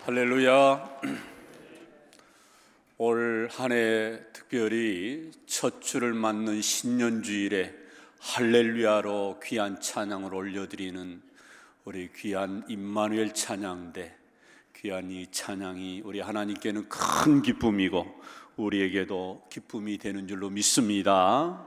할렐루야. 올 한 해 특별히 첫 주를 맞는 신년주일에 할렐루야로 귀한 찬양을 올려드리는 우리 귀한 임마누엘 찬양대, 귀한 이 찬양이 우리 하나님께는 큰 기쁨이고 우리에게도 기쁨이 되는 줄로 믿습니다.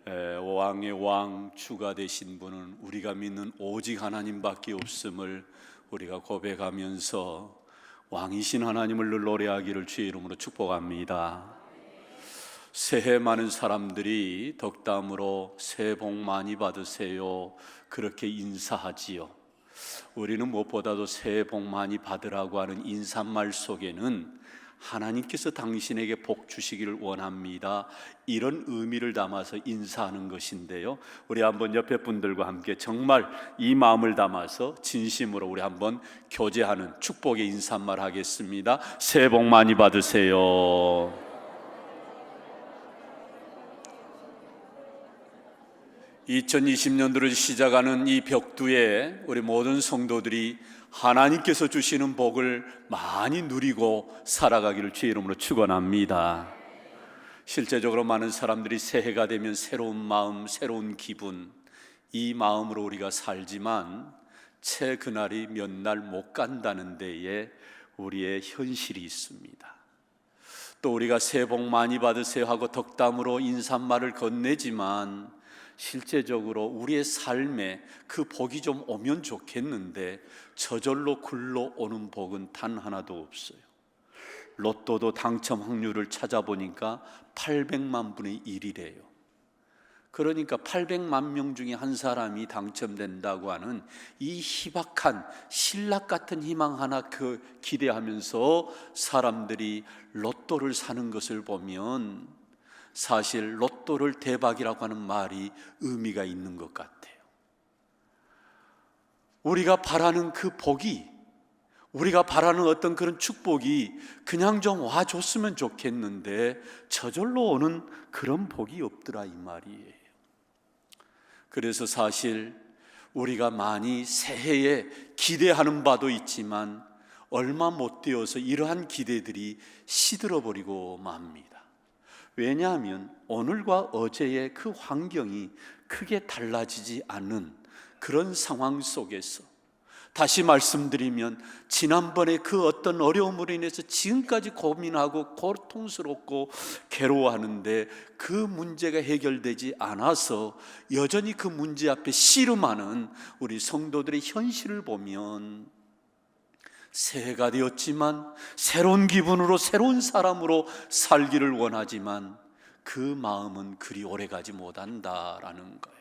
왕의 왕 주가 되신 분은 우리가 믿는 오직 하나님밖에 없음을 우리가 고백하면서 왕이신 하나님을 늘 노래하기를 주의 이름으로 축복합니다. 새해 많은 사람들이 덕담으로 새해 복 많이 받으세요 그렇게 인사하지요. 우리는 무엇보다도 새해 복 많이 받으라고 하는 인사말 속에는 하나님께서 당신에게 복 주시기를 원합니다, 이런 의미를 담아서 인사하는 것인데요, 우리 한번 옆에 분들과 함께 정말 이 마음을 담아서 진심으로 우리 한번 교제하는 축복의 인사말 하겠습니다. 새해 복 많이 받으세요. 2020년도를 시작하는 이 벽두에 우리 모든 성도들이 하나님께서 주시는 복을 많이 누리고 살아가기를 주의 이름으로 축원합니다. 실제적으로 많은 사람들이 새해가 되면 새로운 마음, 새로운 기분, 이 마음으로 우리가 살지만 채 그날이 몇 날 못 간다는 데에 우리의 현실이 있습니다. 또 우리가 새해 복 많이 받으세요 하고 덕담으로 인사말을 건네지만 실제적으로 우리의 삶에 그 복이 좀 오면 좋겠는데 저절로 굴러오는 복은 단 하나도 없어요. 로또도 당첨 확률을 찾아보니까 800만 분의 1이래요. 그러니까 800만 명 중에 한 사람이 당첨된다고 하는 이 희박한 신락 같은 희망 하나 기대하면서 사람들이 로또를 사는 것을 보면 사실 로또를 대박이라고 하는 말이 의미가 있는 것 같아요. 우리가 바라는 그 복이, 우리가 바라는 어떤 그런 축복이 그냥 좀 와줬으면 좋겠는데 저절로 오는 그런 복이 없더라 이 말이에요. 그래서 사실 우리가 많이 새해에 기대하는 바도 있지만 얼마 못 되어서 이러한 기대들이 시들어버리고 맙니다. 왜냐하면 오늘과 어제의 그 환경이 크게 달라지지 않는 그런 상황 속에서, 다시 말씀드리면 지난번에 그 어떤 어려움으로 인해서 지금까지 고민하고 고통스럽고 괴로워하는데 그 문제가 해결되지 않아서 여전히 그 문제 앞에 씨름하는 우리 성도들의 현실을 보면 새해가 되었지만 새로운 기분으로 새로운 사람으로 살기를 원하지만 그 마음은 그리 오래가지 못한다라는 거예요.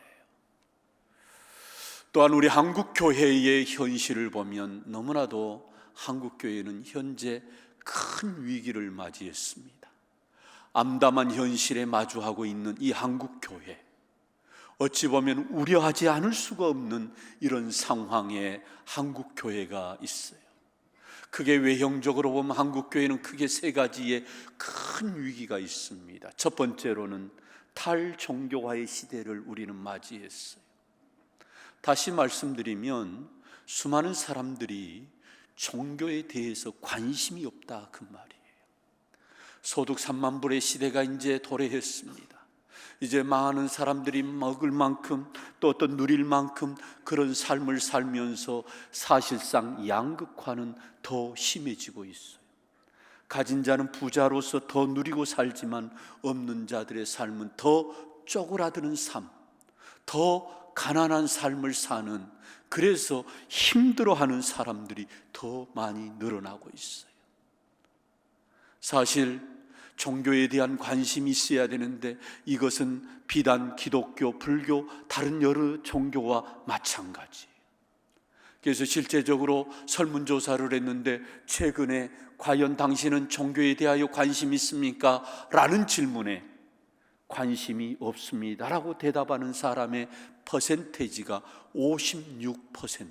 또한 우리 한국교회의 현실을 보면 너무나도 한국교회는 현재 큰 위기를 맞이했습니다. 암담한 현실에 마주하고 있는 이 한국교회, 어찌 보면 우려하지 않을 수가 없는 이런 상황에 한국교회가 있어요. 크게 외형적으로 보면 한국교회는 크게 세 가지의 큰 위기가 있습니다. 첫 번째로는 탈종교화의 시대를 우리는 맞이했어요. 다시 말씀드리면 수많은 사람들이 종교에 대해서 관심이 없다 그 말이에요. 소득 3만 불의 시대가 이제 도래했습니다. 이제 많은 사람들이 먹을 만큼 또 어떤 누릴 만큼 그런 삶을 살면서 사실상 양극화는 더 심해지고 있어요. 가진 자는 부자로서 더 누리고 살지만 없는 자들의 삶은 더 쪼그라드는 삶, 더 가난한 삶을 사는, 그래서 힘들어하는 사람들이 더 많이 늘어나고 있어요. 사실 종교에 대한 관심이 있어야 되는데 이것은 비단 기독교, 불교, 다른 여러 종교와 마찬가지예요. 그래서 실제적으로 설문조사를 했는데 최근에 과연 당신은 종교에 대하여 관심이 있습니까? 라는 질문에 관심이 없습니다 라고 대답하는 사람의 퍼센테이지가 56%.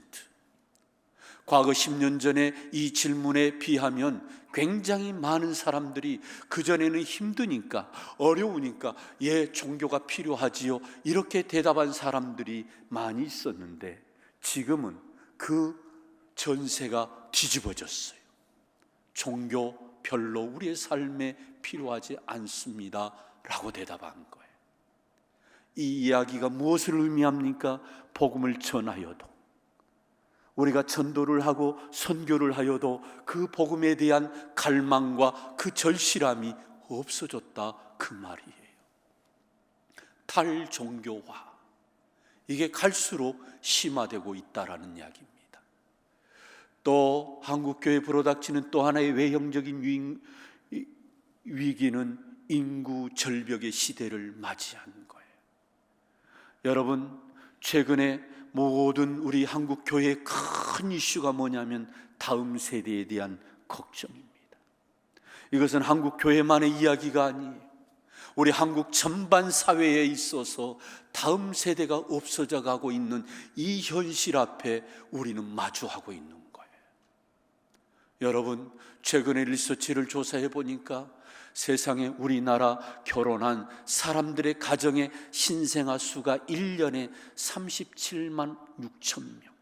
과거 10년 전에 이 질문에 비하면 굉장히 많은 사람들이 그전에는 힘드니까 어려우니까 예 종교가 필요하지요 이렇게 대답한 사람들이 많이 있었는데 지금은 그 전세가 뒤집어졌어요. 종교 별로 우리의 삶에 필요하지 않습니다 라고 대답한 거예요. 이 이야기가 무엇을 의미합니까? 복음을 전하여도, 우리가 전도를 하고 선교를 하여도 그 복음에 대한 갈망과 그 절실함이 없어졌다, 그 말이에요. 탈종교화, 이게 갈수록 심화되고 있다라는 이야기입니다. 또 한국교회에 불어닥치는 또 하나의 외형적인 위기는 인구 절벽의 시대를 맞이한 거예요. 여러분, 최근에 모든 우리 한국교회의 큰 이슈가 뭐냐면 다음 세대에 대한 걱정입니다. 이것은 한국교회만의 이야기가 아니에요. 우리 한국 전반 사회에 있어서 다음 세대가 없어져 가고 있는 이 현실 앞에 우리는 마주하고 있는 거예요. 여러분, 최근에 리서치를 조사해 보니까 세상에 우리나라 결혼한 사람들의 가정의 신생아 수가 1년에 37만 6천 명,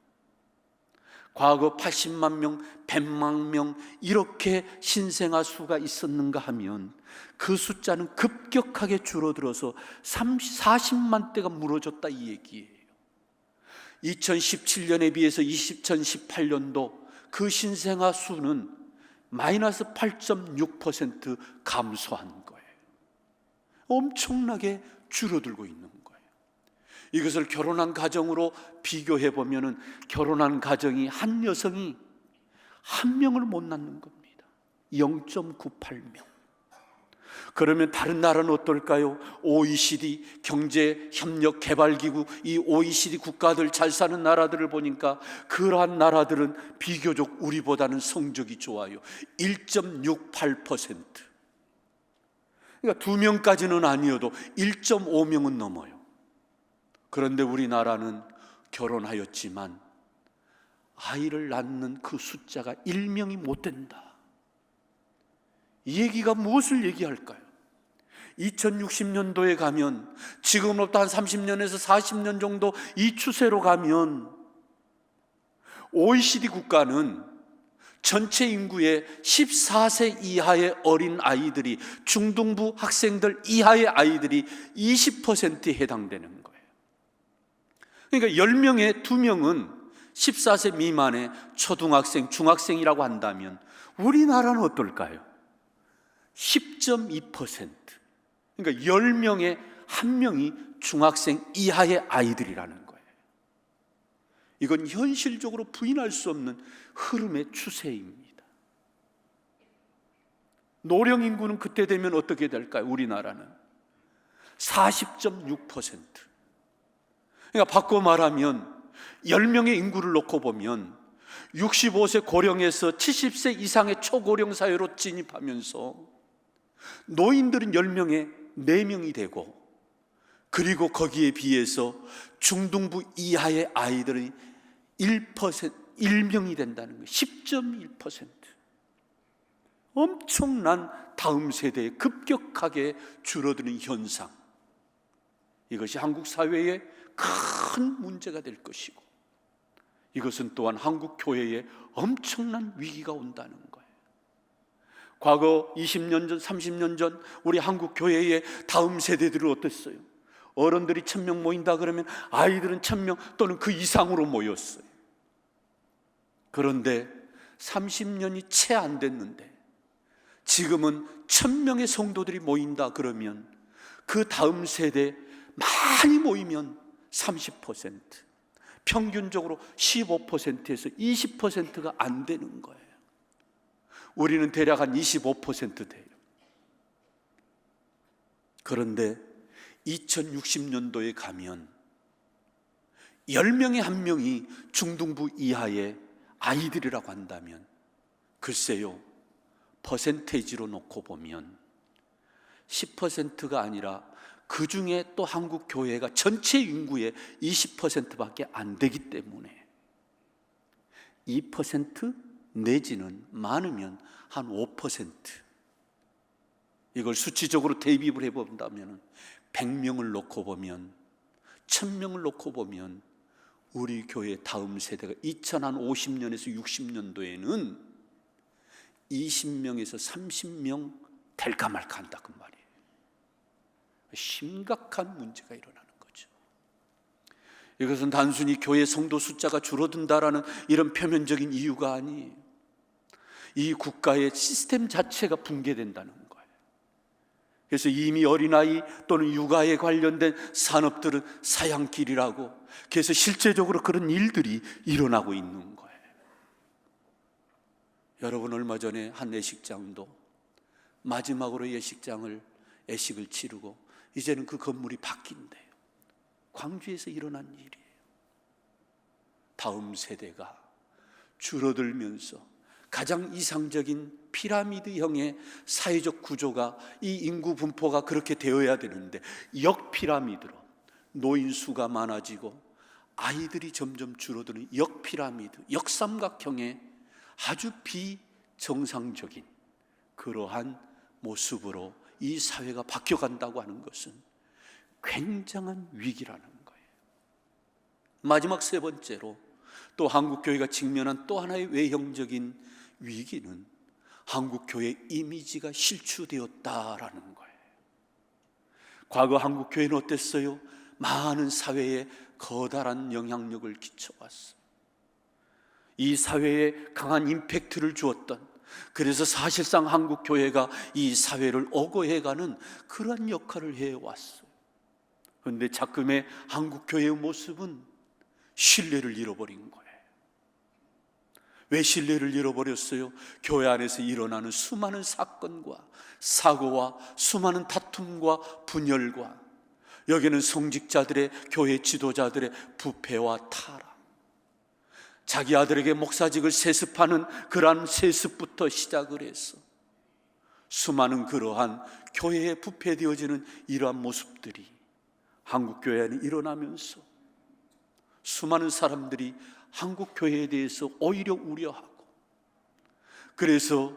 과거 80만 명, 100만 명 이렇게 신생아 수가 있었는가 하면 그 숫자는 급격하게 줄어들어서 40만 대가 무너졌다, 이 얘기예요. 2017년에 비해서 2018년도 그 신생아 수는 마이너스 8.6% 감소한 거예요. 엄청나게 줄어들고 있는 거예요. 이것을 결혼한 가정으로 비교해 보면은 결혼한 가정이 한 여성이 한 명을 못 낳는 겁니다. 0.98명. 그러면 다른 나라는 어떨까요? OECD 경제협력개발기구, 이 OECD 국가들, 잘 사는 나라들을 보니까 그러한 나라들은 비교적 우리보다는 성적이 좋아요. 1.68%. 그러니까 2명까지는 아니어도 1.5명은 넘어요. 그런데 우리나라는 결혼하였지만 아이를 낳는 그 숫자가 1명이 못 된다. 이 얘기가 무엇을 얘기할까요? 2060년도에 가면, 지금으로부터 한 30년에서 40년 정도 이 추세로 가면 OECD 국가는 전체 인구의 14세 이하의 어린 아이들이, 중등부 학생들 이하의 아이들이 20%에 해당되는 거예요. 그러니까 10명에 2명은 14세 미만의 초등학생, 중학생이라고 한다면 우리나라는 어떨까요? 10.2%. 그러니까 10명에 1명이 중학생 이하의 아이들이라는 거예요. 이건 현실적으로 부인할 수 없는 흐름의 추세입니다. 노령 인구는 그때 되면 어떻게 될까요? 우리나라는 40.6%. 그러니까 바꿔 말하면 10명의 인구를 놓고 보면 65세 고령에서 70세 이상의 초고령 사회로 진입하면서 노인들은 10명에 4명이 되고, 그리고 거기에 비해서 중등부 이하의 아이들이 1명이 된다는 거예요. 10.1%. 엄청난 다음 세대에 급격하게 줄어드는 현상. 이것이 한국 사회의 큰 문제가 될 것이고, 이것은 또한 한국 교회에 엄청난 위기가 온다는 거예요. 과거 20년 전, 30년 전 우리 한국 교회의 다음 세대들은 어땠어요? 어른들이 1000명 모인다 그러면 아이들은 1000명 또는 그 이상으로 모였어요. 그런데 30년이 채 안 됐는데 지금은 1000명의 성도들이 모인다 그러면 그 다음 세대 많이 모이면 30%, 평균적으로 15%에서 20%가 안 되는 거예요. 우리는 대략 한 25% 돼요. 그런데 2060년도에 가면 10명에 1명이 중등부 이하의 아이들이라고 한다면, 글쎄요, 퍼센테이지로 놓고 보면 10%가 아니라 그 중에 또 한국 교회가 전체 인구의 20%밖에 안 되기 때문에 2% 내지는 많으면 한 5%, 이걸 수치적으로 대입을 해본다면 100명을 놓고 보면, 1000명을 놓고 보면 우리 교회 다음 세대가 2050년에서 60년도에는 20명에서 30명 될까 말까 한다 그 말이에요. 심각한 문제가 일어나는 거죠. 이것은 단순히 교회 성도 숫자가 줄어든다라는 이런 표면적인 이유가 아니에요. 이 국가의 시스템 자체가 붕괴된다는 거예요. 그래서 이미 어린아이 또는 육아에 관련된 산업들은 사양길이라고, 그래서 실제적으로 그런 일들이 일어나고 있는 거예요. 여러분, 얼마 전에 한 예식장도 마지막으로 예식을 치르고 이제는 그 건물이 바뀐대요. 광주에서 일어난 일이에요. 다음 세대가 줄어들면서 가장 이상적인 피라미드형의 사회적 구조가, 이 인구 분포가 그렇게 되어야 되는데 역피라미드로 노인 수가 많아지고 아이들이 점점 줄어드는 역피라미드, 역삼각형의 아주 비정상적인 그러한 모습으로 이 사회가 바뀌어간다고 하는 것은 굉장한 위기라는 거예요. 마지막 세 번째로 또 한국교회가 직면한 또 하나의 외형적인 위기는 한국교회 이미지가 실추되었다라는 거예요. 과거 한국교회는 어땠어요? 많은 사회에 커다란 영향력을 끼쳐왔어요. 이 사회에 강한 임팩트를 주었던, 그래서 사실상 한국교회가 이 사회를 어거해가는 그런 역할을 해왔어요. 그런데 자금의 한국교회의 모습은 신뢰를 잃어버린 거예요. 왜 신뢰를 잃어버렸어요? 교회 안에서 일어나는 수많은 사건과 사고와 수많은 다툼과 분열과, 여기는 성직자들의, 교회 지도자들의 부패와 타락, 자기 아들에게 목사직을 세습하는 그러한 세습부터 시작을 해서 수많은 그러한 교회에 부패되어지는 이러한 모습들이 한국교회 안에 일어나면서 수많은 사람들이 한국교회에 대해서 오히려 우려하고, 그래서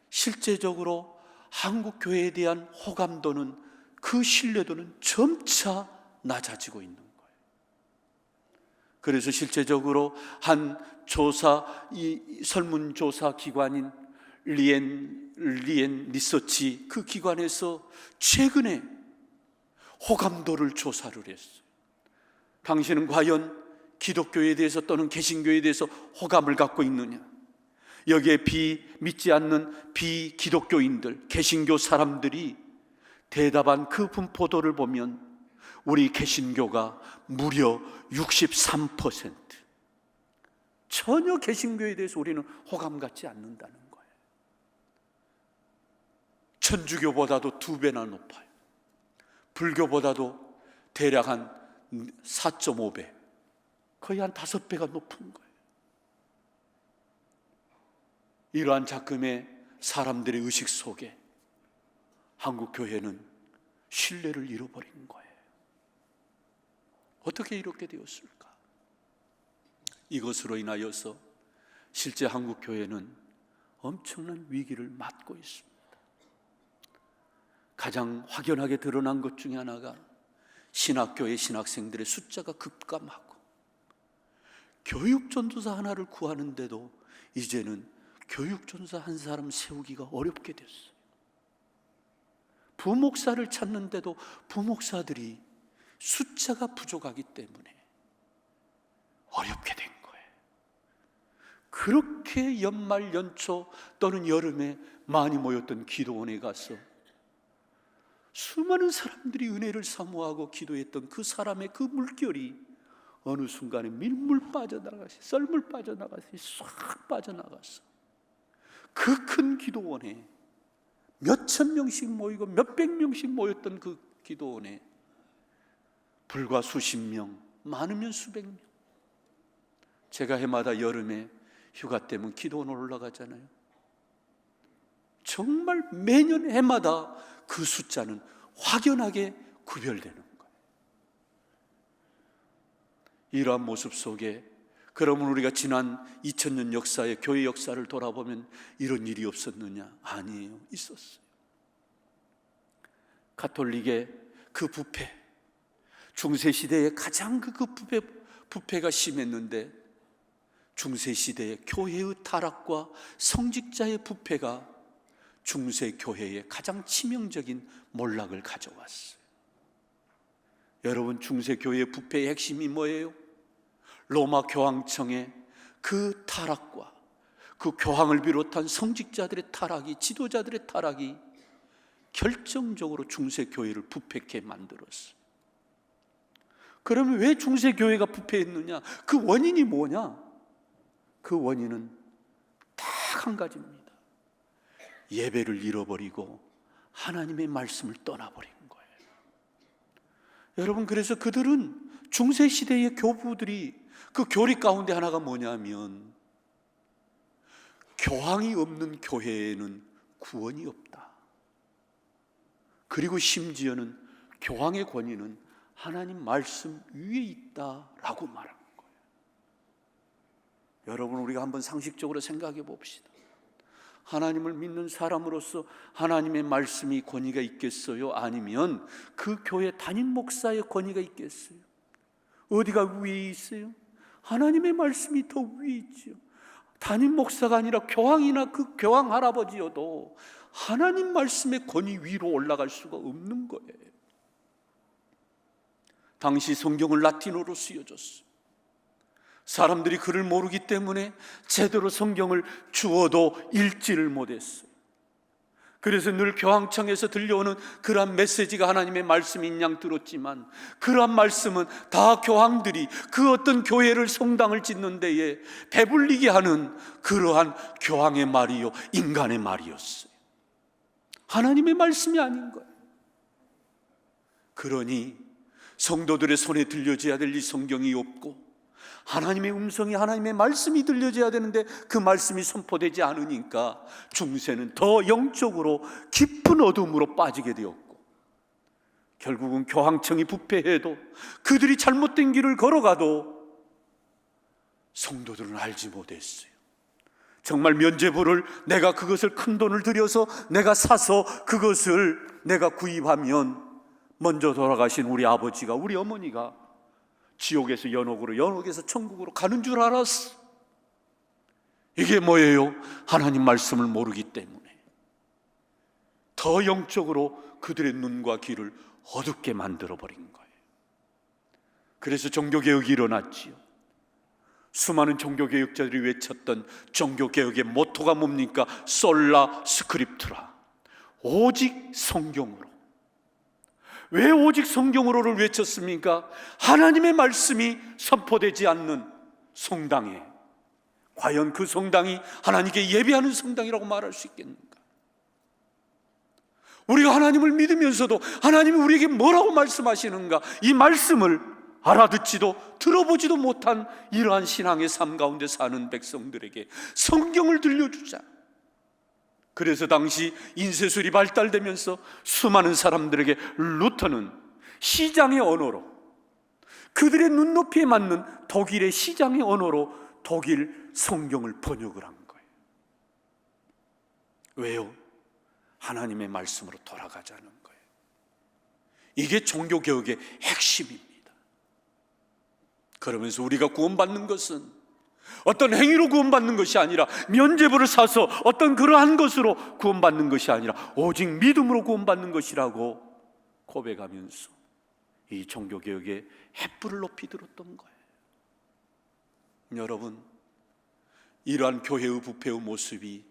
실제적으로 한국교회에 대한 호감도는, 그 신뢰도는 점차 낮아지고 있는 거예요. 그래서 실제적으로 한 이 설문조사 기관인 리엔 리서치, 그 기관에서 최근에 호감도를 조사를 했어요. 당신은 과연 기독교에 대해서 또는 개신교에 대해서 호감을 갖고 있느냐? 여기에 믿지 않는 비기독교인들, 개신교 사람들이 대답한 그 분포도를 보면 우리 개신교가 무려 63%, 전혀 개신교에 대해서 우리는 호감 갖지 않는다는 거예요. 천주교보다도 2배나 높아요. 불교보다도 대략 한 4.5배, 거의 한 5배가 높은 거예요. 이러한 작금의 사람들의 의식 속에 한국교회는 신뢰를 잃어버린 거예요. 어떻게 이렇게 되었을까? 이것으로 인하여서 실제 한국교회는 엄청난 위기를 맞고 있습니다. 가장 확연하게 드러난 것 중에 하나가 신학교의 신학생들의 숫자가 급감하고, 교육전도사 하나를 구하는데도 이제는 교육전도사 한 사람 세우기가 어렵게 됐어요. 부목사를 찾는데도 부목사들이 숫자가 부족하기 때문에 어렵게 된 거예요. 그렇게 연말 연초 또는 여름에 많이 모였던 기도원에 가서 수많은 사람들이 은혜를 사모하고 기도했던 그 사람의 그 물결이 어느 순간에 밀물 빠져나가시, 썰물 빠져나가시, 싹 빠져나갔어. 그 큰 기도원에 몇천 명씩 모이고 몇백 명씩 모였던 그 기도원에 불과 수십 명, 많으면 수백 명. 제가 해마다 여름에 휴가 때문에 기도원을 올라가잖아요. 정말 매년 해마다 그 숫자는 확연하게 구별되는 거예요. 이러한 모습 속에, 그러면 우리가 지난 2000년 역사의 교회 역사를 돌아보면 이런 일이 없었느냐? 아니에요, 있었어요. 가톨릭의 그 부패, 중세시대에 가장 그 부패가 심했는데 중세시대의 교회의 타락과 성직자의 부패가 중세교회의 가장 치명적인 몰락을 가져왔어요. 여러분, 중세교회의 부패의 핵심이 뭐예요? 로마 교황청의 그 타락과 그 교황을 비롯한 성직자들의 타락이, 지도자들의 타락이 결정적으로 중세교회를 부패케 만들었어요. 그러면 왜 중세교회가 부패했느냐? 그 원인이 뭐냐? 그 원인은 딱 한 가지입니다. 예배를 잃어버리고 하나님의 말씀을 떠나버린 거예요. 여러분, 그래서 그들은 중세시대의 교부들이 그 교리 가운데 하나가 뭐냐면, 교황이 없는 교회에는 구원이 없다. 그리고 심지어는 교황의 권위는 하나님 말씀 위에 있다라고 말하는 거예요. 여러분, 우리가 한번 상식적으로 생각해 봅시다. 하나님을 믿는 사람으로서 하나님의 말씀이 권위가 있겠어요? 아니면 그 교회 담임 목사의 권위가 있겠어요? 어디가 위에 있어요? 하나님의 말씀이 더 위에 있죠. 담임 목사가 아니라 교황이나 그 교황 할아버지여도 하나님 말씀의 권위 위로 올라갈 수가 없는 거예요. 당시 성경을 라틴어로 쓰여졌어요. 사람들이 글을 모르기 때문에 제대로 성경을 주어도 읽지를 못했어요. 그래서 늘 교황청에서 들려오는 그러한 메시지가 하나님의 말씀인 양 들었지만, 그러한 말씀은 다 교황들이 그 어떤 교회를 성당을 짓는 데에 배불리게 하는 그러한 교황의 말이요, 인간의 말이었어요. 하나님의 말씀이 아닌 거예요. 그러니 성도들의 손에 들려져야 될 이 성경이 없고, 하나님의 음성이, 하나님의 말씀이 들려져야 되는데 그 말씀이 선포되지 않으니까 중세는 더 영적으로 깊은 어둠으로 빠지게 되었고, 결국은 교황청이 부패해도 그들이 잘못된 길을 걸어가도 성도들은 알지 못했어요. 정말 면죄부를 내가 그것을 큰 돈을 들여서 내가 사서 그것을 내가 구입하면 먼저 돌아가신 우리 아버지가, 우리 어머니가 지옥에서 연옥으로, 연옥에서 천국으로 가는 줄 알았어. 이게 뭐예요? 하나님 말씀을 모르기 때문에 더 영적으로 그들의 눈과 귀를 어둡게 만들어버린 거예요. 그래서 종교개혁이 일어났지요. 수많은 종교개혁자들이 외쳤던 종교개혁의 모토가 뭡니까? 솔라 스크립투라, 오직 성경으로. 왜 오직 성경으로를 외쳤습니까? 하나님의 말씀이 선포되지 않는 성당에 과연 그 성당이 하나님께 예배하는 성당이라고 말할 수 있겠는가? 우리가 하나님을 믿으면서도 하나님이 우리에게 뭐라고 말씀하시는가, 이 말씀을 알아듣지도 들어보지도 못한 이러한 신앙의 삶 가운데 사는 백성들에게 성경을 들려주자. 그래서 당시 인쇄술이 발달되면서 수많은 사람들에게 루터는 시장의 언어로, 그들의 눈높이에 맞는 독일의 시장의 언어로 독일 성경을 번역을 한 거예요. 왜요? 하나님의 말씀으로 돌아가자는 거예요. 이게 종교개혁의 핵심입니다. 그러면서 우리가 구원받는 것은 어떤 행위로 구원받는 것이 아니라, 면죄부를 사서 어떤 그러한 것으로 구원받는 것이 아니라 오직 믿음으로 구원받는 것이라고 고백하면서 이 종교개혁의 횃불을 높이 들었던 거예요. 여러분, 이러한 교회의 부패의 모습이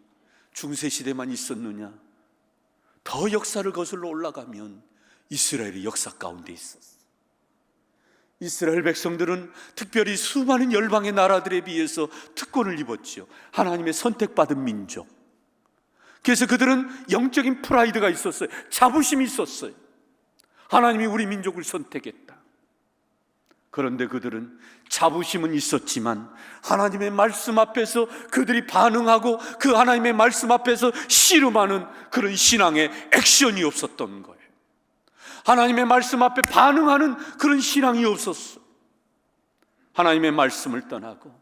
중세시대만 있었느냐? 더 역사를 거슬러 올라가면 이스라엘의 역사 가운데 있었어요. 이스라엘 백성들은 특별히 수많은 열방의 나라들에 비해서 특권을 입었지요. 하나님의 선택받은 민족. 그래서 그들은 영적인 프라이드가 있었어요. 자부심이 있었어요. 하나님이 우리 민족을 선택했다. 그런데 그들은 자부심은 있었지만 하나님의 말씀 앞에서 그들이 반응하고 그 하나님의 말씀 앞에서 씨름하는 그런 신앙의 액션이 없었던 거예요. 하나님의 말씀 앞에 반응하는 그런 신앙이 없었어. 하나님의 말씀을 떠나고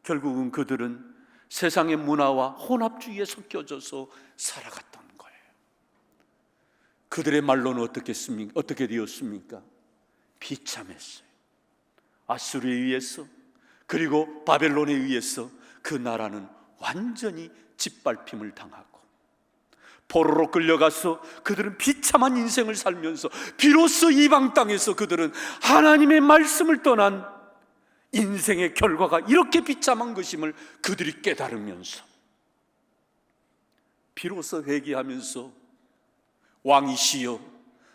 결국은 그들은 세상의 문화와 혼합주의에 섞여져서 살아갔던 거예요. 그들의 말로는 어떻게 되었습니까? 비참했어요. 아수르에 의해서 그리고 바벨론에 의해서 그 나라는 완전히 짓밟힘을 당하고 포로로 끌려가서 그들은 비참한 인생을 살면서 비로소 이방 땅에서 그들은 하나님의 말씀을 떠난 인생의 결과가 이렇게 비참한 것임을 그들이 깨달으면서 비로소 회개하면서 왕이시여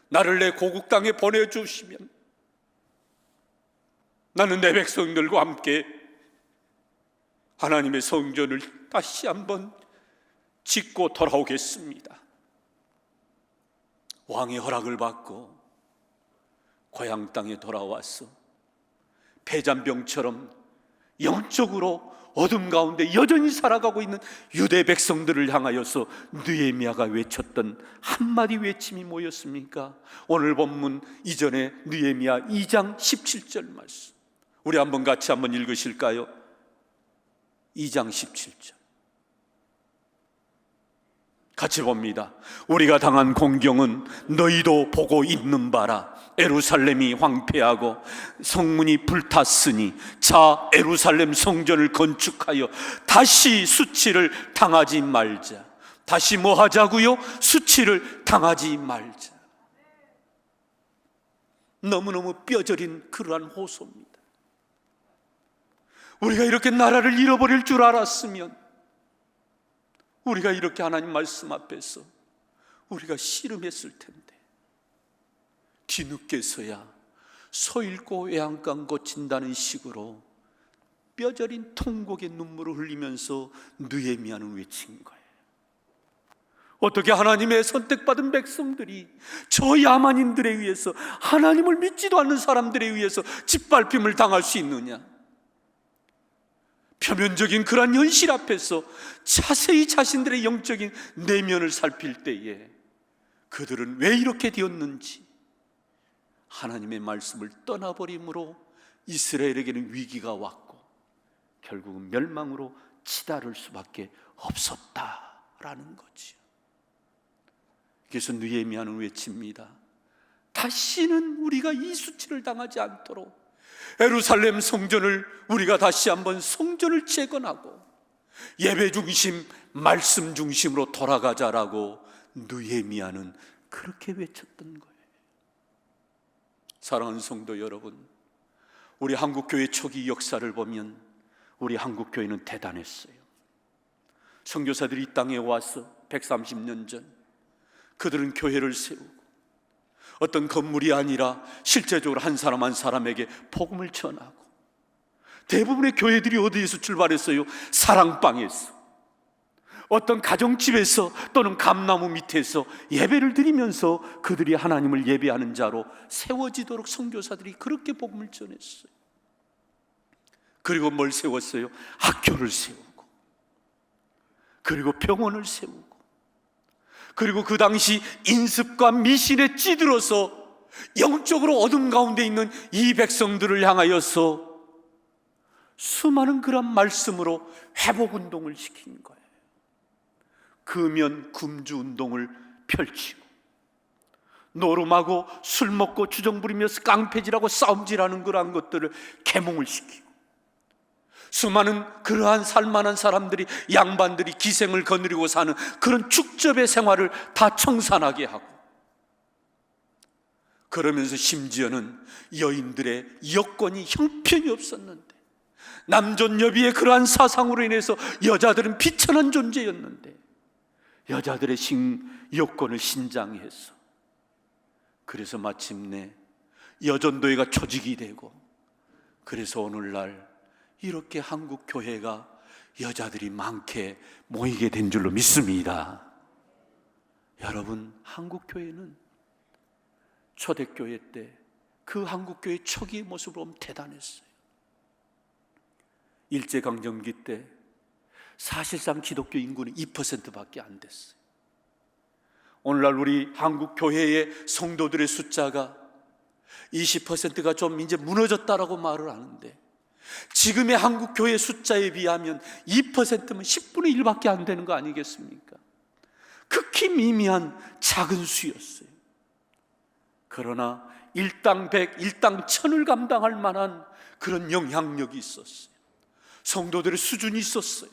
나를 내 고국 땅에 보내주시면 나는 내 백성들과 함께 하나님의 성전을 다시 한번 짓고 돌아오겠습니다. 왕의 허락을 받고 고향 땅에 돌아와서 폐잔병처럼 영적으로 어둠 가운데 여전히 살아가고 있는 유대 백성들을 향하여서 느헤미야가 외쳤던 한마디 외침이 뭐였습니까? 오늘 본문 이전에 느헤미야 2장 17절 말씀, 우리 한번 같이 한번 읽으실까요? 2장 17절 같이 봅니다. 우리가 당한 공경은 너희도 보고 있는 바라. 예루살렘이 황폐하고 성문이 불탔으니 자 예루살렘 성전을 건축하여 다시 수치를 당하지 말자. 다시 뭐 하자고요? 수치를 당하지 말자. 너무너무 뼈저린 그러한 호소입니다. 우리가 이렇게 나라를 잃어버릴 줄 알았으면 우리가 이렇게 하나님 말씀 앞에서 우리가 씨름했을 텐데 뒤늦게서야 소 잃고 외양간 고친다는 식으로 뼈저린 통곡의 눈물을 흘리면서 느헤미야는 외친 거예요. 어떻게 하나님의 선택받은 백성들이 저 야만인들에 의해서, 하나님을 믿지도 않는 사람들에 의해서 짓밟힘을 당할 수 있느냐? 표면적인 그러한 현실 앞에서 자세히 자신들의 영적인 내면을 살필 때에 그들은 왜 이렇게 되었는지, 하나님의 말씀을 떠나버림으로 이스라엘에게는 위기가 왔고 결국은 멸망으로 치달을 수밖에 없었다라는 거지요. 그래서 느헤미야는 외칩니다. 다시는 우리가 이 수치를 당하지 않도록 예루살렘 성전을 우리가 다시 한번 성전을 재건하고 예배 중심, 말씀 중심으로 돌아가자라고 느헤미야는 그렇게 외쳤던 거예요. 사랑하는 성도 여러분, 우리 한국교회 초기 역사를 보면 우리 한국교회는 대단했어요. 선교사들이 이 땅에 와서 130년 전 그들은 교회를 세우고 어떤 건물이 아니라 실제적으로 한 사람 한 사람에게 복음을 전하고, 대부분의 교회들이 어디에서 출발했어요? 사랑방에서, 어떤 가정집에서 또는 감나무 밑에서 예배를 드리면서 그들이 하나님을 예배하는 자로 세워지도록 선교사들이 그렇게 복음을 전했어요. 그리고 뭘 세웠어요? 학교를 세우고, 그리고 병원을 세우고, 그리고 그 당시 인습과 미신에 찌들어서 영적으로 어둠 가운데 있는 이 백성들을 향하여서 수많은 그런 말씀으로 회복운동을 시킨 거예요. 금연 금주 운동을 펼치고, 노름하고 술 먹고 주정 부리면서 깡패질하고 싸움질하는 그러한 것들을 계몽을 시키고, 수많은 그러한 살만한 사람들이, 양반들이 기생을 거느리고 사는 그런 축접의 생활을 다 청산하게 하고, 그러면서 심지어는 여인들의 여건이 형편이 없었는데, 남존여비의 그러한 사상으로 인해서 여자들은 비천한 존재였는데 여자들의 여건을 신장해서, 그래서 마침내 여전도회가 조직이 되고, 그래서 오늘날 이렇게 한국 교회가 여자들이 많게 모이게 된 줄로 믿습니다. 여러분, 한국 교회는 초대교회 때 그 한국 교회 초기의 모습을 보면 대단했어요. 일제강점기 때 사실상 기독교 인구는 2%밖에 안 됐어요. 오늘날 우리 한국 교회의 성도들의 숫자가 20%가 좀 이제 무너졌다라고 말을 하는데, 지금의 한국 교회 숫자에 비하면 2%면 10분의 1밖에 안 되는 거 아니겠습니까? 극히 미미한 작은 수였어요. 그러나 일당 100, 일당 1000을 감당할 만한 그런 영향력이 있었어요. 성도들의 수준이 있었어요.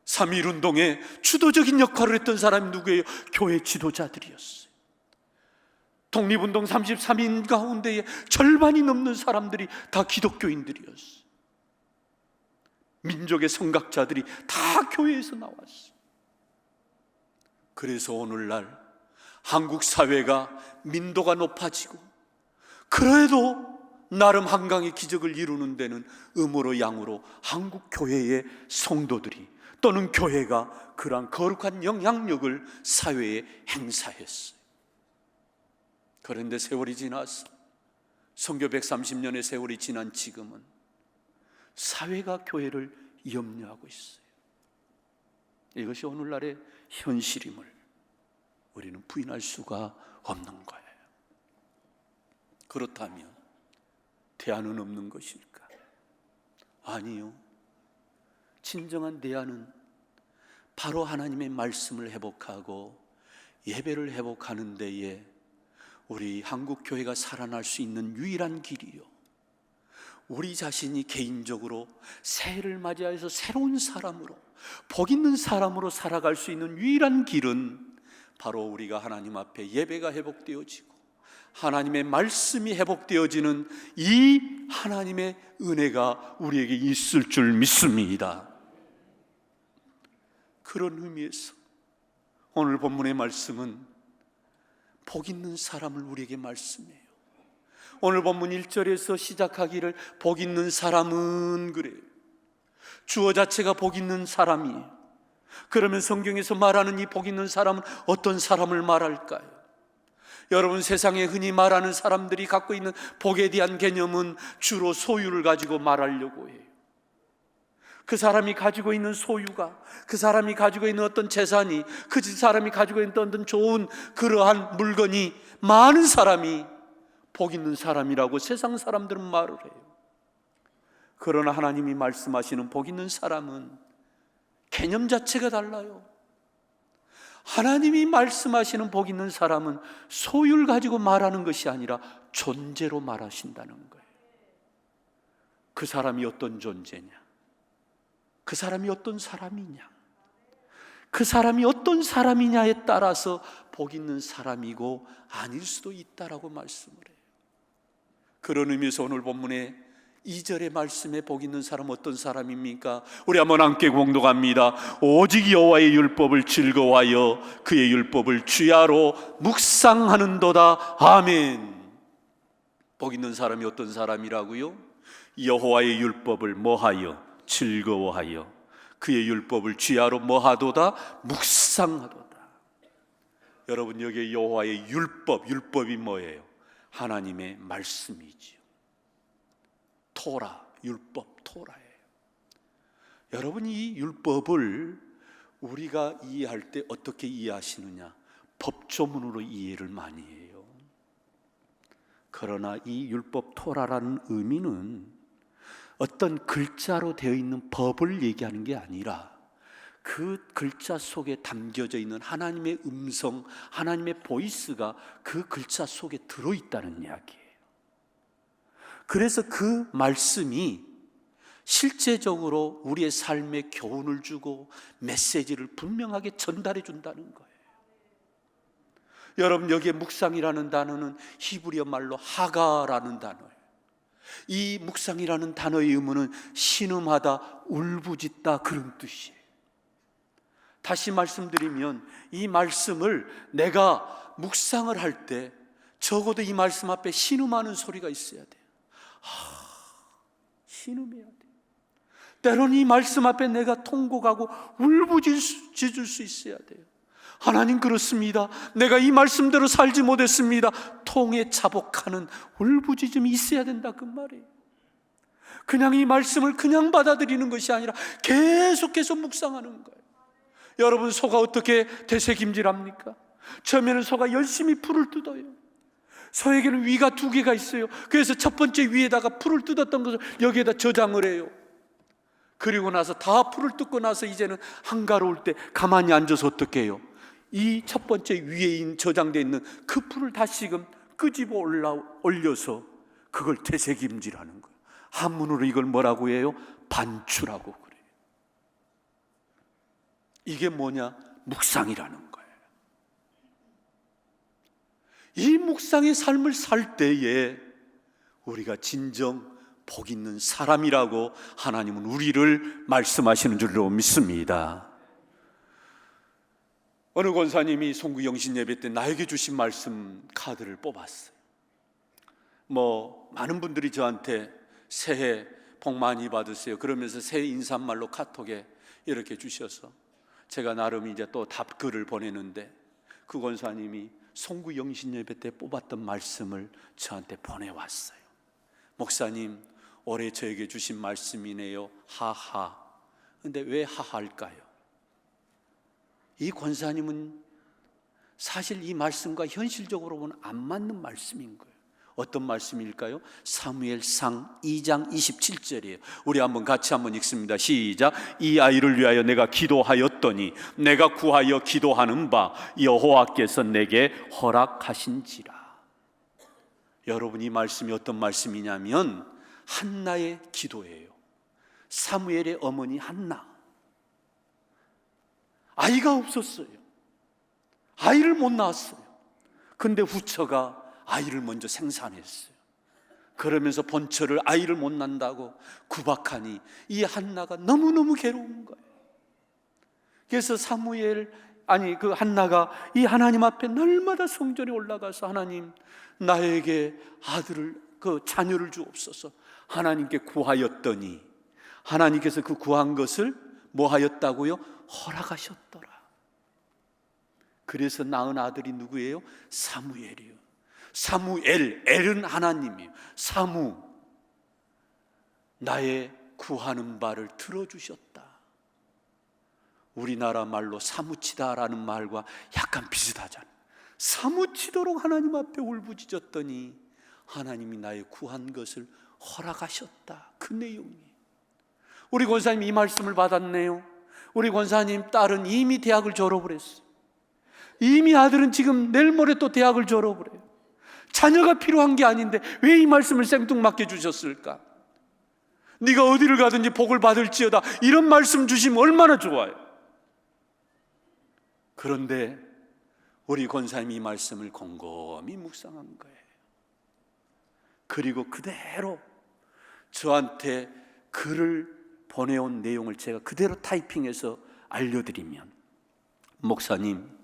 3.1운동에 주도적인 역할을 했던 사람이 누구예요? 교회 지도자들이었어요. 독립운동 33인 가운데에 절반이 넘는 사람들이 다 기독교인들이었어요. 민족의 선각자들이 다 교회에서 나왔어요. 그래서 오늘날 한국 사회가 민도가 높아지고, 그래도 나름 한강의 기적을 이루는 데는 음으로 양으로 한국 교회의 성도들이 또는 교회가 그러한 거룩한 영향력을 사회에 행사했어요. 그런데 세월이 지나서, 선교 130년의 세월이 지난 지금은 사회가 교회를 염려하고 있어요. 이것이 오늘날의 현실임을 우리는 부인할 수가 없는 거예요. 그렇다면 대안은 없는 것일까? 아니요. 진정한 대안은 바로 하나님의 말씀을 회복하고 예배를 회복하는 데에 우리 한국교회가 살아날 수 있는 유일한 길이요, 우리 자신이 개인적으로 새해를 맞이해서 새로운 사람으로, 복 있는 사람으로 살아갈 수 있는 유일한 길은 바로 우리가 하나님 앞에 예배가 회복되어지고 하나님의 말씀이 회복되어지는 이 하나님의 은혜가 우리에게 있을 줄 믿습니다. 그런 의미에서 오늘 본문의 말씀은 복 있는 사람을 우리에게 말씀해요. 오늘 본문 1절에서 시작하기를 복 있는 사람은 그래요. 주어 자체가 복 있는 사람이에요. 그러면 성경에서 말하는 이 복 있는 사람은 어떤 사람을 말할까요? 여러분, 세상에 흔히 말하는 사람들이 갖고 있는 복에 대한 개념은 주로 소유를 가지고 말하려고 해요. 그 사람이 가지고 있는 소유가, 그 사람이 가지고 있는 어떤 재산이, 그 사람이 가지고 있는 어떤 좋은 그러한 물건이 많은 사람이 복 있는 사람이라고 세상 사람들은 말을 해요. 그러나 하나님이 말씀하시는 복 있는 사람은 개념 자체가 달라요. 하나님이 말씀하시는 복 있는 사람은 소유를 가지고 말하는 것이 아니라 존재로 말하신다는 거예요. 그 사람이 어떤 존재냐, 그 사람이 어떤 사람이냐, 그 사람이 어떤 사람이냐에 따라서 복 있는 사람이고 아닐 수도 있다라고 말씀을 해요. 그런 의미에서 오늘 본문에 2절의 말씀에 복 있는 사람 어떤 사람입니까? 우리 한번 함께 공독합니다. 오직 여호와의 율법을 즐거워하여 그의 율법을 주야로 묵상하는도다. 아멘. 복 있는 사람이 어떤 사람이라고요? 여호와의 율법을 뭐하여? 즐거워하여 그의 율법을 주야로 뭐하도다? 묵상하도다. 여러분, 여기에 여호와의 율법이 뭐예요? 하나님의 말씀이지요. 토라, 율법, 토라예요. 여러분, 이 율법을 우리가 이해할 때 어떻게 이해하시느냐? 법조문으로 이해를 많이 해요. 그러나 이 율법 토라라는 의미는 어떤 글자로 되어 있는 법을 얘기하는 게 아니라 그 글자 속에 담겨져 있는 하나님의 음성, 하나님의 보이스가 그 글자 속에 들어있다는 이야기예요. 그래서 그 말씀이 실제적으로 우리의 삶에 교훈을 주고 메시지를 분명하게 전달해 준다는 거예요. 여러분, 여기에 묵상이라는 단어는 히브리어 말로 하가라는 단어예요. 이 묵상이라는 단어의 의미는 신음하다, 울부짖다 그런 뜻이에요. 다시 말씀드리면 이 말씀을 내가 묵상을 할 때 적어도 이 말씀 앞에 신음하는 소리가 있어야 돼요. 신음해야 돼요. 때로는 이 말씀 앞에 내가 통곡하고 울부짖을 수 있어야 돼요. 하나님, 그렇습니다. 내가 이 말씀대로 살지 못했습니다. 통에 자복하는 울부짖음이 있어야 된다, 그 말이에요. 그냥 이 말씀을 그냥 받아들이는 것이 아니라 계속해서 묵상하는 거예요. 여러분, 소가 어떻게 되새김질합니까? 처음에는 소가 열심히 풀을 뜯어요. 소에게는 위가 2개가 있어요. 그래서 첫 번째 위에다가 풀을 뜯었던 것을 여기에다 저장을 해요. 그리고 나서 다 풀을 뜯고 나서 이제는 한가로울 때 가만히 앉아서 어떻게 해요? 이 첫 번째 위에 저장되어 있는 그 풀을 다시금 끄집어 올려서 그걸 되새김질하는 거예요. 한문으로 이걸 뭐라고 해요? 반추라고 그래요. 이게 뭐냐? 묵상이라는 거예요. 이 묵상의 삶을 살 때에 우리가 진정 복 있는 사람이라고 하나님은 우리를 말씀하시는 줄로 믿습니다. 어느 권사님이 송구영신 예배 때 나에게 주신 말씀 카드를 뽑았어요. 많은 분들이 저한테 새해 복 많이 받으세요 그러면서 새해 인사말로 카톡에 이렇게 주셔서 제가 나름 이제 또 답글을 보내는데, 그 권사님이 송구영신 예배 때 뽑았던 말씀을 저한테 보내왔어요. 목사님, 올해 저에게 주신 말씀이네요. 하하. 근데 왜 하하일까요? 이 권사님은 사실 이 말씀과 현실적으로 보면 안 맞는 말씀인 거예요. 어떤 말씀일까요? 사무엘상 2장 27절이에요. 우리 같이 한번 읽습니다. 시작. 이 아이를 위하여 내가 기도하였더니 내가 구하여 기도하는 바 여호와께서 내게 허락하신지라. 여러분, 이 말씀이 어떤 말씀이냐면 한나의 기도예요. 사무엘의 어머니 한나, 아이가 없었어요. 아이를 못 낳았어요. 근데 후처가 아이를 먼저 생산했어요. 그러면서 본처를 아이를 못 낳는다고 구박하니 이 한나가 너무너무 괴로운 거예요. 그래서 그 한나가 이 하나님 앞에 날마다 성전에 올라가서 하나님, 나에게 자녀를 주옵소서. 하나님께 구하였더니 하나님께서 그 구한 것을 뭐 하였다고요? 허락하셨더라. 그래서 낳은 아들이 누구예요? 사무엘이요. 사무엘, 엘은 하나님이에요. 나의 구하는 바를 들어주셨다. 우리나라 말로 사무치다라는 말과 약간 비슷하잖아요. 사무치도록 하나님 앞에 울부짖었더니 하나님이 나의 구한 것을 허락하셨다. 그 내용이에요. 우리 권사님 이 말씀을 받았네요. 우리 권사님 딸은 이미 대학을 졸업을 했어요. 이미 아들은 지금 내일 모레 또 대학을 졸업을 해요. 자녀가 필요한 게 아닌데 왜 이 말씀을 생뚱맞게 주셨을까? 네가 어디를 가든지 복을 받을지어다, 이런 말씀 주시면 얼마나 좋아요. 그런데 우리 권사님이 이 말씀을 곰곰이 묵상한 거예요. 그리고 그대로 저한테 글을 보내온 내용을 제가 그대로 타이핑해서 알려드리면, 목사님,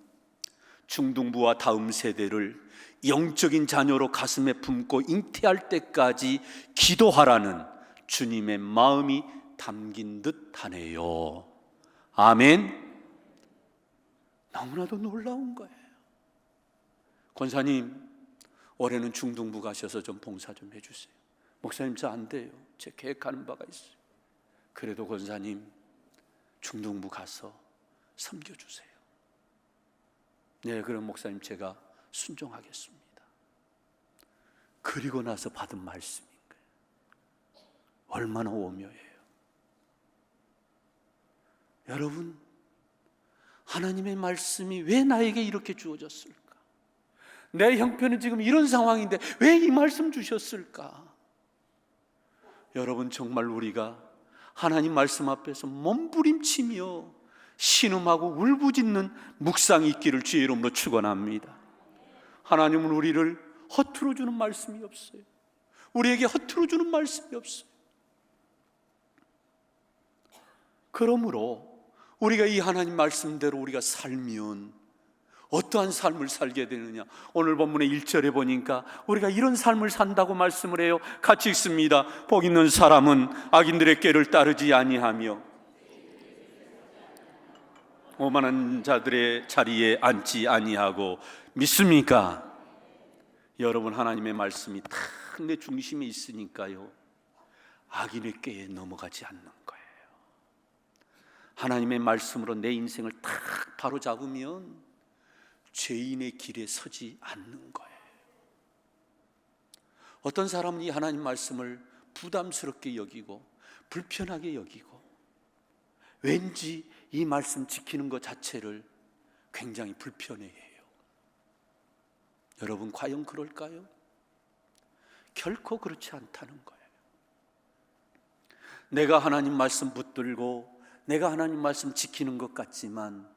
중등부와 다음 세대를 영적인 자녀로 가슴에 품고 잉태할 때까지 기도하라는 주님의 마음이 담긴 듯 하네요. 아멘. 너무나도 놀라운 거예요. 권사님, 올해는 중등부 가셔서 좀 봉사 좀 해주세요. 목사님, 저 안 돼요. 제 계획하는 바가 있어요. 그래도 권사님, 중등부 가서 섬겨주세요. 네, 그럼 목사님 제가 순종하겠습니다. 그리고 나서 받은 말씀인 거예요. 얼마나 오묘해요. 여러분, 하나님의 말씀이 왜 나에게 이렇게 주어졌을까? 내 형편은 지금 이런 상황인데 왜 이 말씀 주셨을까? 여러분, 정말 우리가 하나님 말씀 앞에서 몸부림치며 신음하고 울부짖는 묵상이 있기를 주의 이름으로 축원합니다. 하나님은 우리를 허투루 주는 말씀이 없어요. 우리에게 허투루 주는 말씀이 없어요. 그러므로 우리가 이 하나님 말씀대로 우리가 살면 어떠한 삶을 살게 되느냐? 오늘 본문의 1절에 보니까 우리가 이런 삶을 산다고 말씀을 해요. 같이 읽습니다. 복 있는 사람은 악인들의 꾀를 따르지 아니하며 오만한 자들의 자리에 앉지 아니하고. 믿습니까? 여러분, 하나님의 말씀이 딱 내 중심에 있으니까요, 악인의 꾀에 넘어가지 않는 거예요. 하나님의 말씀으로 내 인생을 딱 바로 잡으면 죄인의 길에 서지 않는 거예요. 어떤 사람은 이 하나님 말씀을 부담스럽게 여기고 불편하게 여기고 왠지 이 말씀 지키는 것 자체를 굉장히 불편해해요. 여러분, 과연 그럴까요? 결코 그렇지 않다는 거예요. 내가 하나님 말씀 붙들고 내가 하나님 말씀 지키는 것 같지만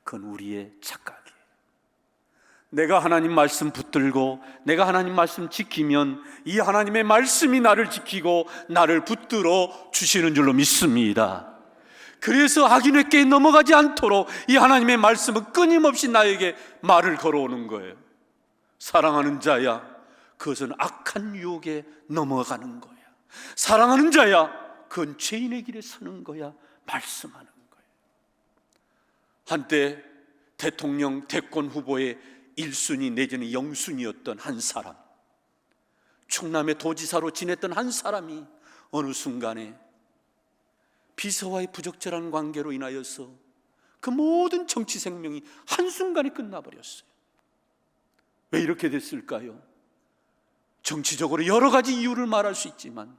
그건 우리의 착각이에요. 내가 하나님 말씀 붙들고 내가 하나님 말씀 지키면 이 하나님의 말씀이 나를 지키고 나를 붙들어 주시는 줄로 믿습니다. 그래서 악인에게 넘어가지 않도록 이 하나님의 말씀은 끊임없이 나에게 말을 걸어오는 거예요. 사랑하는 자야, 그것은 악한 유혹에 넘어가는 거야. 사랑하는 자야, 그건 죄인의 길에 서는 거야. 말씀하는 거예요. 한때 대통령 대권 후보의 1순위 내지는 0순위였던 한 사람, 충남의 도지사로 지냈던 한 사람이 어느 순간에 비서와의 부적절한 관계로 인하여서 그 모든 정치 생명이 한순간에 끝나버렸어요. 왜 이렇게 됐을까요? 정치적으로 여러 가지 이유를 말할 수 있지만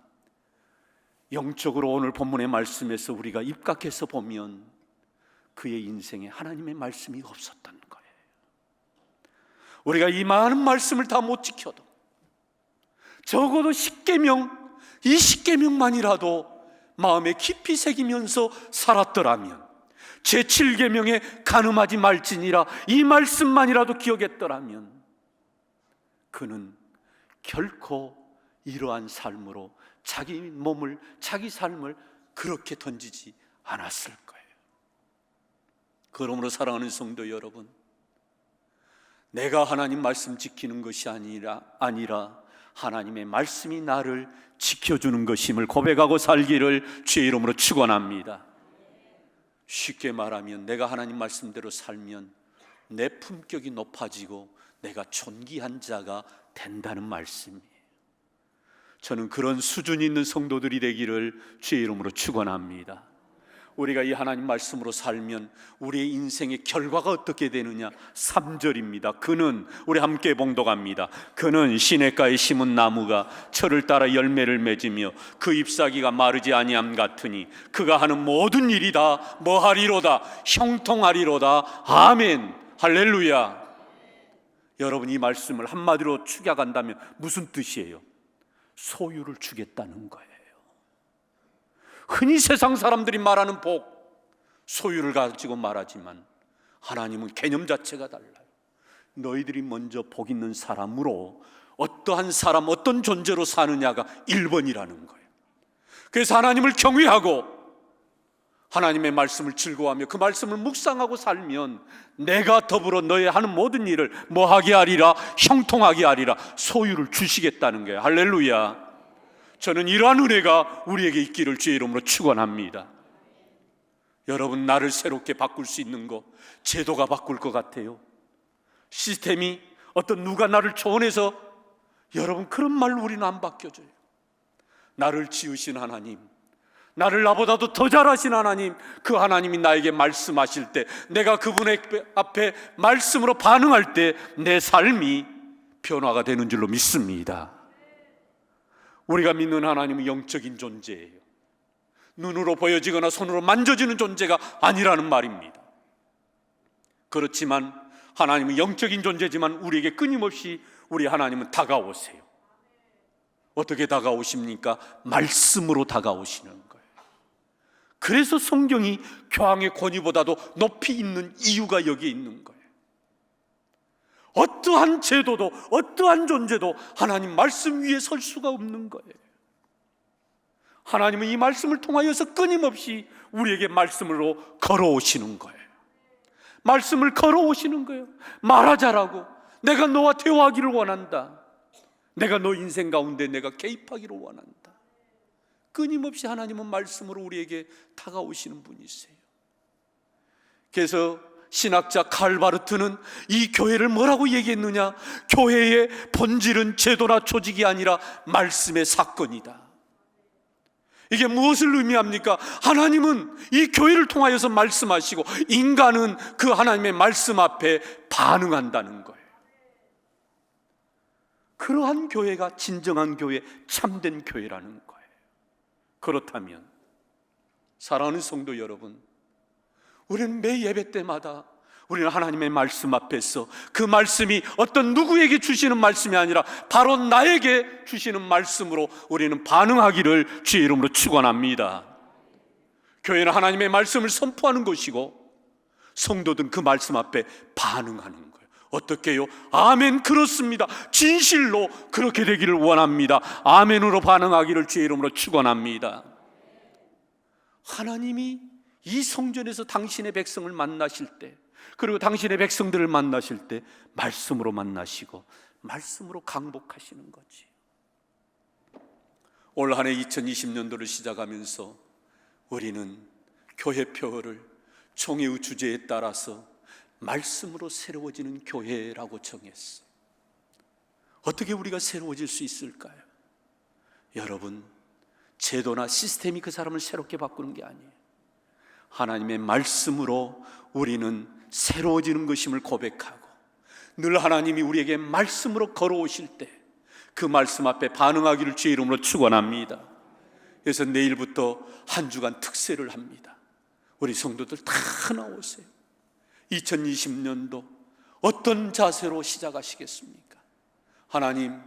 영적으로 오늘 본문의 말씀에서 우리가 입각해서 보면 그의 인생에 하나님의 말씀이 없었던 거예요. 우리가 이 많은 말씀을 다 못 지켜도 적어도 10계명, 이 10계명만이라도 마음에 깊이 새기면서 살았더라면, 제7계명에 간음하지 말지니라 이 말씀만이라도 기억했더라면 그는 결코 이러한 삶으로 자기 몸을, 자기 삶을 그렇게 던지지 않았을 거예요. 그러므로 사랑하는 성도 여러분, 내가 하나님 말씀 지키는 것이 아니라 하나님의 말씀이 나를 지켜주는 것임을 고백하고 살기를 주의 이름으로 축원합니다. 쉽게 말하면 내가 하나님 말씀대로 살면 내 품격이 높아지고 내가 존귀한 자가 된다는 말씀이에요. 저는 그런 수준이 있는 성도들이 되기를 주의 이름으로 축원합니다. 우리가 이 하나님 말씀으로 살면 우리의 인생의 결과가 어떻게 되느냐? 3절입니다. 그는, 우리 함께 봉독합니다. 그는 시냇가에 심은 나무가 철을 따라 열매를 맺으며 그 잎사귀가 마르지 아니함 같으니 그가 하는 모든 일이 다 뭐하리로다? 형통하리로다. 아멘. 할렐루야. 여러분, 이 말씀을 한마디로 축약한다면 무슨 뜻이에요? 소유를 주겠다는 거예요. 흔히 세상 사람들이 말하는 복, 소유를 가지고 말하지만 하나님은 개념 자체가 달라요. 너희들이 먼저 복 있는 사람으로 어떠한 사람, 어떤 존재로 사느냐가 1번이라는 거예요. 그래서 하나님을 경외하고 하나님의 말씀을 즐거워하며 그 말씀을 묵상하고 살면 내가 더불어 너의 하는 모든 일을 뭐하게 하리라? 형통하게 하리라. 소유를 주시겠다는 거예요. 할렐루야. 저는 이러한 은혜가 우리에게 있기를 주의 이름으로 축원합니다. 여러분, 나를 새롭게 바꿀 수 있는 거 제도가 바꿀 것 같아요? 시스템이 어떤 누가 나를 조언해서, 여러분, 그런 말로 우리는 안 바뀌어져요. 나를 지으신 하나님, 나를 나보다도 더 잘하신 하나님, 그 하나님이 나에게 말씀하실 때 내가 그분의 앞에 말씀으로 반응할 때 내 삶이 변화가 되는 줄로 믿습니다. 우리가 믿는 하나님은 영적인 존재예요. 눈으로 보여지거나 손으로 만져지는 존재가 아니라는 말입니다. 그렇지만 하나님은 영적인 존재지만 우리에게 끊임없이 우리 하나님은 다가오세요. 어떻게 다가오십니까? 말씀으로 다가오시는 거예요. 그래서 성경이 교황의 권위보다도 높이 있는 이유가 여기에 있는 거예요. 어떠한 제도도 어떠한 존재도 하나님 말씀 위에 설 수가 없는 거예요. 하나님은 이 말씀을 통하여서 끊임없이 우리에게 말씀으로 걸어오시는 거예요. 말씀을 걸어오시는 거예요. 말하자라고. 내가 너와 대화하기를 원한다. 내가 너 인생 가운데 내가 개입하기를 원한다. 끊임없이 하나님은 말씀으로 우리에게 다가오시는 분이세요. 그래서 신학자 칼 바르트는 이 교회를 뭐라고 얘기했느냐? 교회의 본질은 제도나 조직이 아니라 말씀의 사건이다. 이게 무엇을 의미합니까? 하나님은 이 교회를 통하여서 말씀하시고 인간은 그 하나님의 말씀 앞에 반응한다는 거예요. 그러한 교회가 진정한 교회, 참된 교회라는 거예요. 그렇다면 사랑하는 성도 여러분, 우리는 매 예배 때마다 우리는 하나님의 말씀 앞에서 그 말씀이 어떤 누구에게 주시는 말씀이 아니라 바로 나에게 주시는 말씀으로 우리는 반응하기를 주의 이름으로 축원합니다. 교회는 하나님의 말씀을 선포하는 것이고 성도들은 그 말씀 앞에 반응하는 거예요. 어떻게요? 아멘, 그렇습니다. 진실로 그렇게 되기를 원합니다. 아멘으로 반응하기를 주의 이름으로 축원합니다. 하나님이 이 성전에서 당신의 백성을 만나실 때, 그리고 당신의 백성들을 만나실 때 말씀으로 만나시고 말씀으로 강복하시는 거지. 올 한 해 2020년도를 시작하면서 우리는 교회표를 총회의 주제에 따라서 말씀으로 새로워지는 교회라고 정했어. 어떻게 우리가 새로워질 수 있을까요? 여러분, 제도나 시스템이 그 사람을 새롭게 바꾸는 게 아니에요. 하나님의 말씀으로 우리는 새로워지는 것임을 고백하고, 늘 하나님이 우리에게 말씀으로 걸어오실 때 그 말씀 앞에 반응하기를 주의 이름으로 축원합니다. 그래서 내일부터 한 주간 특세를 합니다. 우리 성도들 다 나오세요. 2020년도 어떤 자세로 시작하시겠습니까? 하나님,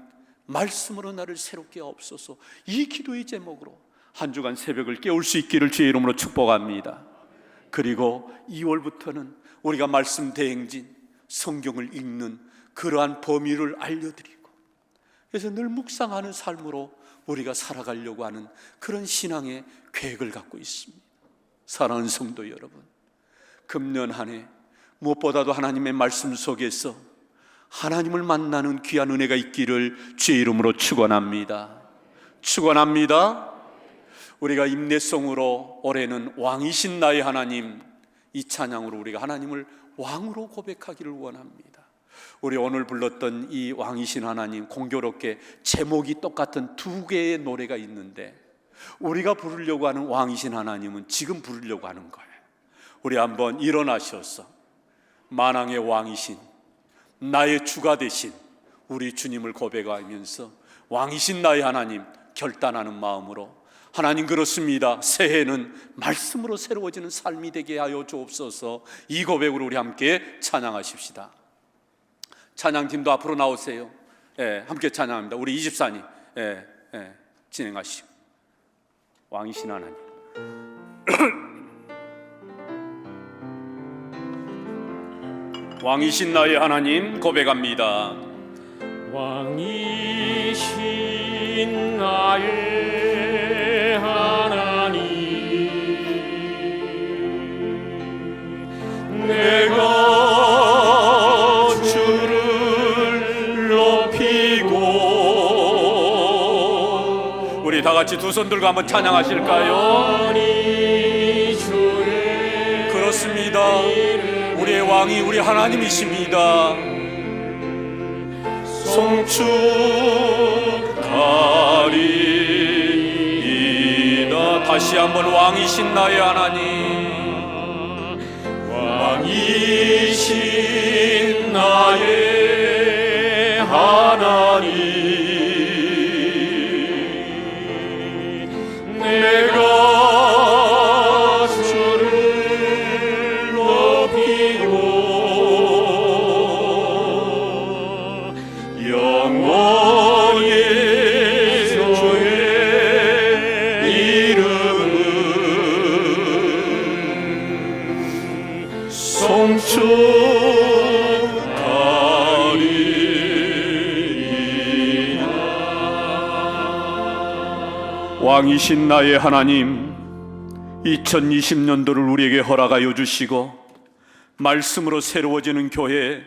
말씀으로 나를 새롭게 하옵소서. 이 기도의 제목으로 한 주간 새벽을 깨울 수 있기를 주의 이름으로 축복합니다. 그리고 2월부터는 우리가 말씀 대행진, 성경을 읽는 그러한 범위를 알려드리고, 그래서 늘 묵상하는 삶으로 우리가 살아가려고 하는 그런 신앙의 계획을 갖고 있습니다. 사랑하는 성도 여러분, 금년 한 해 무엇보다도 하나님의 말씀 속에서 하나님을 만나는 귀한 은혜가 있기를 주의 이름으로 축원합니다. 축원합니다. 우리가 임내송으로 올해는 왕이신 나의 하나님, 이 찬양으로 우리가 하나님을 왕으로 고백하기를 원합니다. 우리 오늘 불렀던 이 왕이신 하나님, 공교롭게 제목이 똑같은 두 개의 노래가 있는데 우리가 부르려고 하는 왕이신 하나님은 지금 부르려고 하는 거예요. 우리 한번 일어나셔서 만왕의 왕이신, 나의 주가 되신 우리 주님을 고백하면서 왕이신 나의 하나님 결단하는 마음으로, 하나님 그렇습니다, 새해는 말씀으로 새로워지는 삶이 되게 하여 주옵소서. 이 고백으로 우리 함께 찬양하십시다. 찬양팀도 앞으로 나오세요. 함께 찬양합니다. 우리 이집사님 진행하시고. 왕이신 하나님. 왕이신 나의 하나님 고백합니다. 왕이신 나의 하나님, 내가 주를 높이고. 우리 다 같이 두 손 들고 한번 찬양하실까요? 그렇습니다. 우리의 왕이 우리 하나님이십니다. 송축하리이다. 다시 한번 왕이신 나의 하나님, 왕이신 나의 하나님, 내가 주를 높이고 영원히 주의 이름은 송축하리이다. 왕이신 나의 하나님, 2020년도를 우리에게 허락하여 주시고 말씀으로 새로워지는 교회,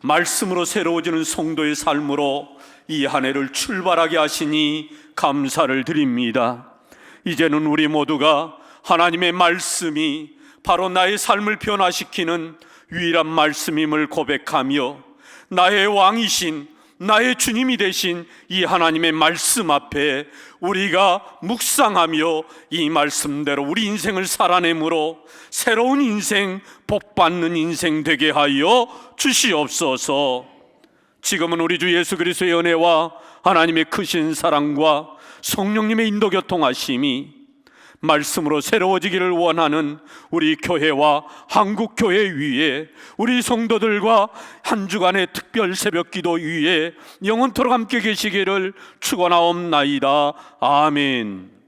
말씀으로 새로워지는 성도의 삶으로 이 한 해를 출발하게 하시니 감사를 드립니다. 이제는 우리 모두가 하나님의 말씀이 바로 나의 삶을 변화시키는 유일한 말씀임을 고백하며 나의 왕이신, 나의 주님이 되신 이 하나님의 말씀 앞에 우리가 묵상하며 이 말씀대로 우리 인생을 살아내므로 새로운 인생, 복받는 인생 되게 하여 주시옵소서. 지금은 우리 주 예수 그리스도의 은혜와 하나님의 크신 사랑과 성령님의 인도 교통하심이 말씀으로 새로워지기를 원하는 우리 교회와 한국교회 위에, 우리 성도들과 한 주간의 특별 새벽기도 위에 영원토록 함께 계시기를 축원하옵나이다. 아멘.